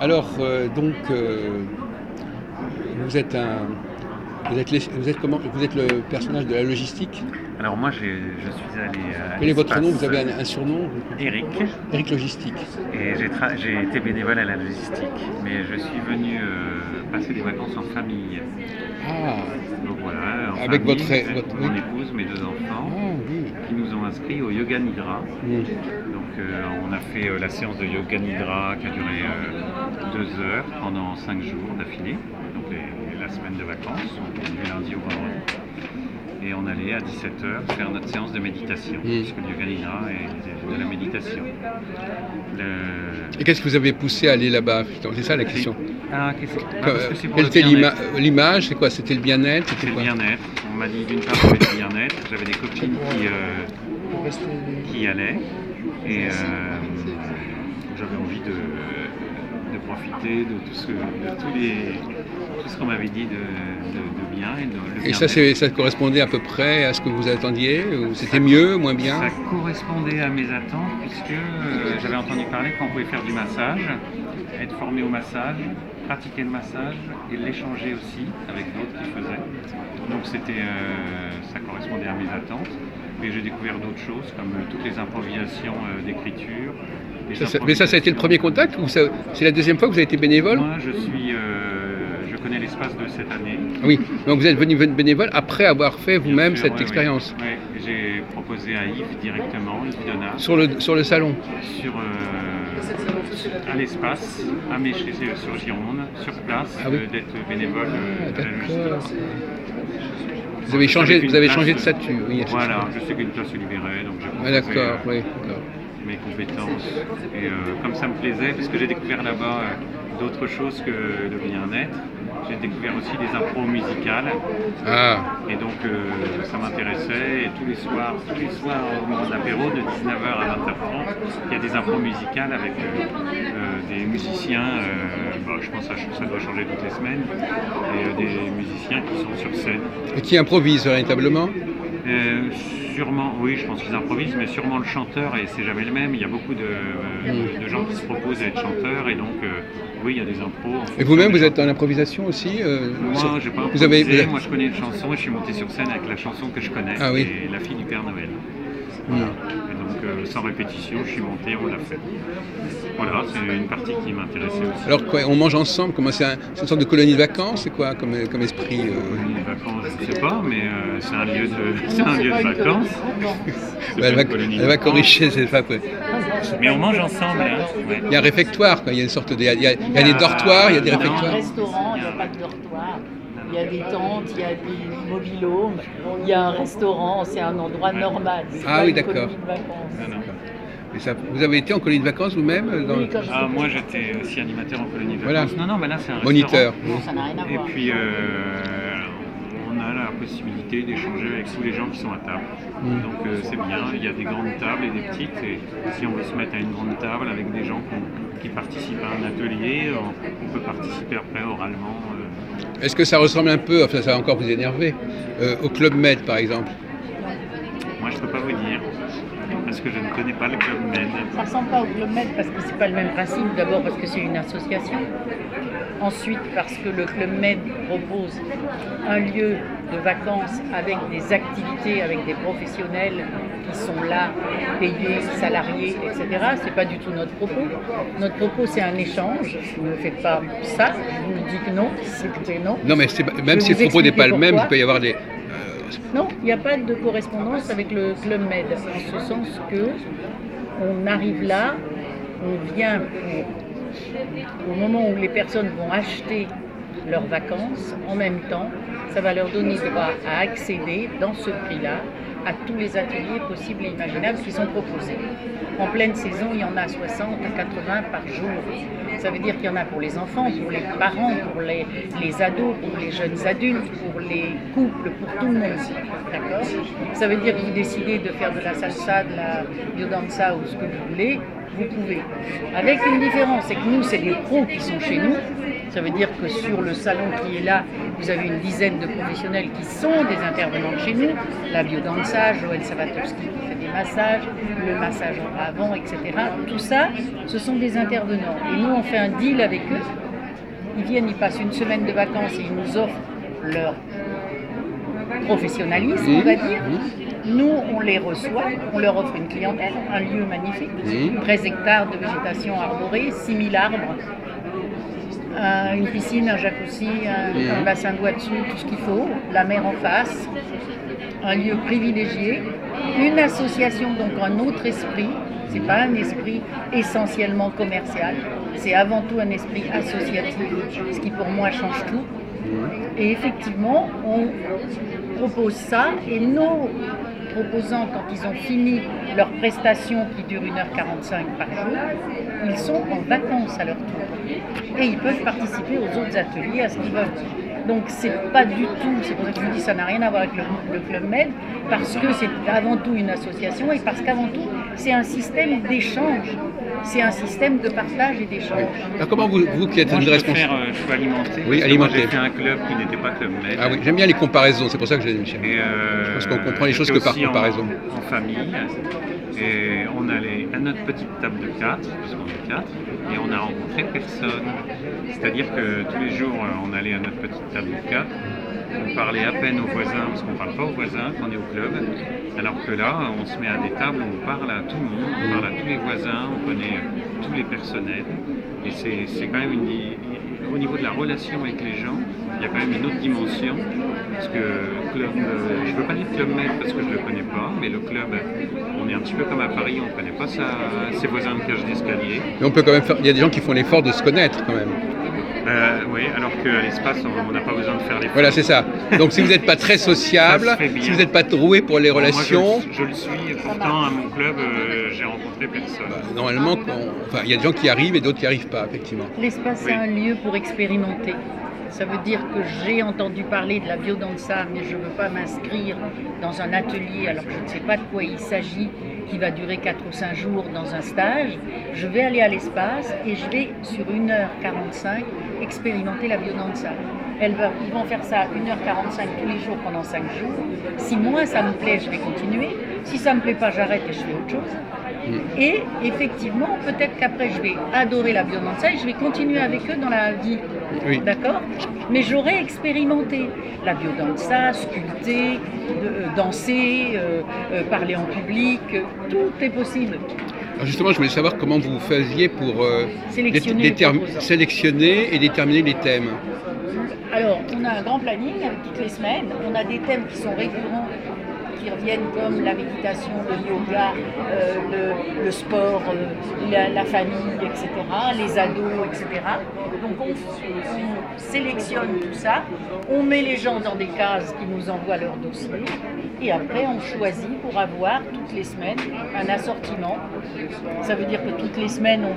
Alors, vous êtes vous êtes comment? Vous êtes le personnage de la logistique. Alors moi, je suis allé à Quel est votre nom? l'espace Vous avez un surnom? Eric, Eric Logistique. et j'ai été bénévole à la logistique, mais je suis venu passer des vacances en famille. Ah, Donc voilà, en avec famille, oui. mon épouse, mes deux enfants, Ah, oui. qui nous ont inscrits au Yoga Nidra. Donc on a fait la séance de Yoga Nidra qui a duré 2 heures pendant 5 jours d'affilée, donc la semaine de vacances, du lundi au vendredi. Et on allait à 17h faire notre séance de méditation, puisque le Yoga Nidra est de la méditation. Et qu'est-ce que vous avez poussé à aller là-bas? C'est ça la question. Parce que c'est pour Quelle le était bien-être. l'image? C'est quoi? C'était le bien-être? C'était le quoi? bien-être. On m'a dit d'une part qu'il y avait le bien-être, j'avais des copines qui y allaient, et j'avais envie de profiter de tout ce qu'on m'avait dit de bien et de le Et ça, bien-être. ça correspondait à peu près à ce que vous attendiez? Ou c'était mieux, moins bien? Ça correspondait à mes attentes, puisque j'avais entendu parler qu'on pouvait faire du massage, être formé au massage, pratiquer le massage et l'échanger aussi avec d'autres qui faisaient. Donc ça correspondait à mes attentes. Mais j'ai découvert d'autres choses, comme toutes les improvisations d'écriture. Mais ça a été le premier contact ou c'est la deuxième fois que vous avez été bénévole? Moi, je connais l'espace de cette année. Oui, donc vous êtes venu bénévole après avoir fait vous-même cette expérience. Oui. J'ai proposé à Yves directement, Yves Donat. Sur le salon? À l'espace, à Méché, sur Gironde, sur place, d'être bénévole à la logistique. Vous avez changé de statut, oui. Voilà, je sais qu'une place est libérée, donc j'ai proposé d'accord, oui, d'accord. mes compétences. Et comme ça me plaisait, parce que j'ai découvert là-bas d'autres choses que le bien-être, j'ai découvert aussi des impros musicales. Ah. Et donc ça m'intéressait. Et tous les soirs au moment de l'apéro, de 19h à 20h30, il y a des impros musicales avec des musiciens. Je pense que ça doit changer toutes les semaines. Et des musiciens qui sont sur scène. Et qui improvisent véritablement? Sûrement, oui, je pense qu'ils improvisent, mais sûrement le chanteur, et c'est jamais le même. Il y a beaucoup de gens qui se proposent à être chanteurs, et donc, oui, il y a des impros. Et vous-même, vous êtes en improvisation aussi? Moi, j'ai pas improvisé. Moi, je connais une chanson, et je suis monté sur scène avec la chanson que je connais, et La fille du Père Noël. Voilà. Et donc, sans répétition, je suis monté, on l'a fait. Voilà, c'est une partie qui m'intéressait aussi. Alors quoi, on mange ensemble? Comment c'est une sorte de colonie de vacances? C'est quoi comme esprit? Colonie de vacances, je ne sais pas, mais c'est un lieu de vacances. Elle va corriger cette fois. Mais on mange ensemble. Hein. Ouais. Il y a un réfectoire, quoi. Il y a une sorte de, il y a des dortoirs, il y a des réfectoires. Il y a un restaurant, il n'y a pas de dortoir. Il y a des tentes, il y a des mobil-homes, il y a un restaurant, c'est un endroit normal. Ah oui, d'accord. Non. Et ça, vous avez été en colonie de vacances vous-même moi j'étais aussi animateur en colonie de vacances. Voilà. Non, mais là c'est un moniteur. Non, ça n'a rien à voir. Et puis on a la possibilité d'échanger avec tous les gens qui sont à table. Donc c'est bien, il y a des grandes tables et des petites. Et si on veut se mettre à une grande table avec des gens qui participent à un atelier, on peut participer après oralement. Est-ce que ça ressemble un peu, enfin ça va encore vous énerver, au Club Med par exemple? Moi je peux pas vous dire. Parce que je ne connais pas le Club Med. Ça ne ressemble pas au Club Med parce que c'est pas le même principe. D'abord parce que c'est une association. Ensuite parce que le Club Med propose un lieu de vacances avec des activités, avec des professionnels qui sont là, payés, salariés, etc. C'est pas du tout notre propos. Notre propos c'est un échange. Ne faites pas ça. Je vous dis que non. C'est non. Non mais même si le propos n'est pas le même, il peut y avoir des... Non, il n'y a pas de correspondance avec le Club Med, en ce sens que on arrive là, on vient au moment où les personnes vont acheter leurs vacances, en même temps, ça va leur donner droit à accéder dans ce prix-là à tous les ateliers possibles et imaginables qui sont proposés. En pleine saison, il y en a 60 à 80 par jour. Ça veut dire qu'il y en a pour les enfants, pour les parents, pour les ados, pour les jeunes adultes, pour les couples, pour tout le monde. D'accord ? Ça veut dire que vous décidez de faire de la salsa, de la biodanza ou ce que vous voulez. vous pouvez. Avec une différence, c'est que nous, c'est des pros qui sont chez nous. Ça veut dire que sur le salon qui est là, vous avez une dizaine de professionnels qui sont des intervenants de chez nous. La biodanza, Joël Savatowski qui fait des massages, le massage en bras avant, etc. Tout ça, ce sont des intervenants. Et nous, on fait un deal avec eux. Ils viennent, ils passent une semaine de vacances et ils nous offrent leur professionnalisme, on va dire. Nous, on les reçoit, on leur offre une clientèle, un lieu magnifique, 13 hectares de végétation arborée, 6000 arbres, une piscine, un jacuzzi, un bassin d'eau dessus, tout ce qu'il faut, la mer en face, un lieu privilégié, une association, donc un autre esprit. C'est pas un esprit essentiellement commercial, c'est avant tout un esprit associatif, ce qui pour moi change tout. Et effectivement, on propose ça et nos proposants, quand ils ont fini leur prestation qui dure 1h45 par jour, ils sont en vacances à leur tour. Et ils peuvent participer aux autres ateliers à ce qu'ils veulent. Donc c'est pas du tout, c'est pour ça que je vous dis ça n'a rien à voir avec le Club Med, parce que c'est avant tout une association et parce qu'avant tout c'est un système d'échange, c'est un système de partage et d'échange. Oui. Alors comment vous qui êtes Moi, une responsable... je peux alimenter. Oui, Moi, alimenter. j'ai fait un club qui n'était pas Club Med. Ah oui, j'aime bien les comparaisons, c'est pour ça que j'ai Michel. Et, je pense qu'on comprend les choses que j'étais par aussi comparaison. En famille. Et on allait à notre petite table de 4, parce qu'on est 4, et on a rencontré personne. C'est-à-dire que tous les jours, on allait à notre petite table de 4, on parlait à peine aux voisins, parce qu'on ne parle pas aux voisins quand on est au club, alors que là, on se met à des tables où on parle à tout le monde, on parle à tous les voisins, on connaît tous les personnels, et c'est quand même au niveau de la relation avec les gens, il y a quand même une autre dimension, parce que club, je ne veux pas dire Club Med parce que je ne le connais pas, mais le club, on est un petit peu comme à Paris, on ne connaît pas ses voisins de cage d'escalier. Mais on peut quand même faire, il y a des gens qui font l'effort de se connaître quand même. Oui, alors qu'à l'espace, on n'a pas besoin de faire l'effort. Voilà, c'est ça. Donc si vous n'êtes pas très sociable, si vous n'êtes pas doué pour les relations... Moi, je le suis, pourtant à mon club, j'ai rencontré personne. Normalement, il y a des gens qui arrivent et d'autres qui n'y arrivent pas, effectivement. L'espace, c'est un lieu pour expérimenter. Ça veut dire que j'ai entendu parler de la biodanza, mais je ne veux pas m'inscrire dans un atelier alors que je ne sais pas de quoi il s'agit, qui va durer 4 ou 5 jours dans un stage. Je vais aller à l'espace et je vais, sur 1h45, expérimenter la biodanza. Ils vont faire ça à 1h45 tous les jours pendant 5 jours. Si moi ça me plaît, je vais continuer. Si ça ne me plaît pas, j'arrête et je fais autre chose. Et effectivement, peut-être qu'après je vais adorer la biodanza et je vais continuer avec eux dans la vie. Oui. D'accord ? Mais j'aurais expérimenté la biodanza, sculpter, danser, parler en public, tout est possible. Alors justement, je voulais savoir comment vous faisiez pour sélectionner et déterminer les thèmes. Alors, on a un grand planning toutes les semaines. On a des thèmes qui sont récurrents, qui reviennent comme la méditation, le yoga, le sport, la famille, etc., les ados, etc. Donc on sélectionne tout ça, on met les gens dans des cases qui nous envoient leur dossier et après on choisit pour avoir toutes les semaines un assortiment. Ça veut dire que toutes les semaines on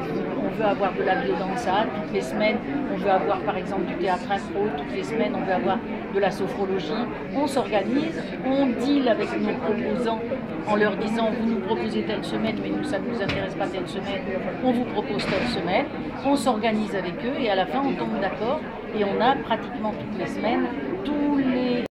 veut avoir de la biodanza, toutes les semaines on veut avoir par exemple du théâtre impro, toutes les semaines on veut avoir de la sophrologie. On s'organise, on deal avec nos proposants en leur disant vous nous proposez telle semaine mais nous ça ne nous intéresse pas telle semaine, on vous propose telle semaine, on s'organise avec eux et à la fin on tombe d'accord et on a pratiquement toutes les semaines tous les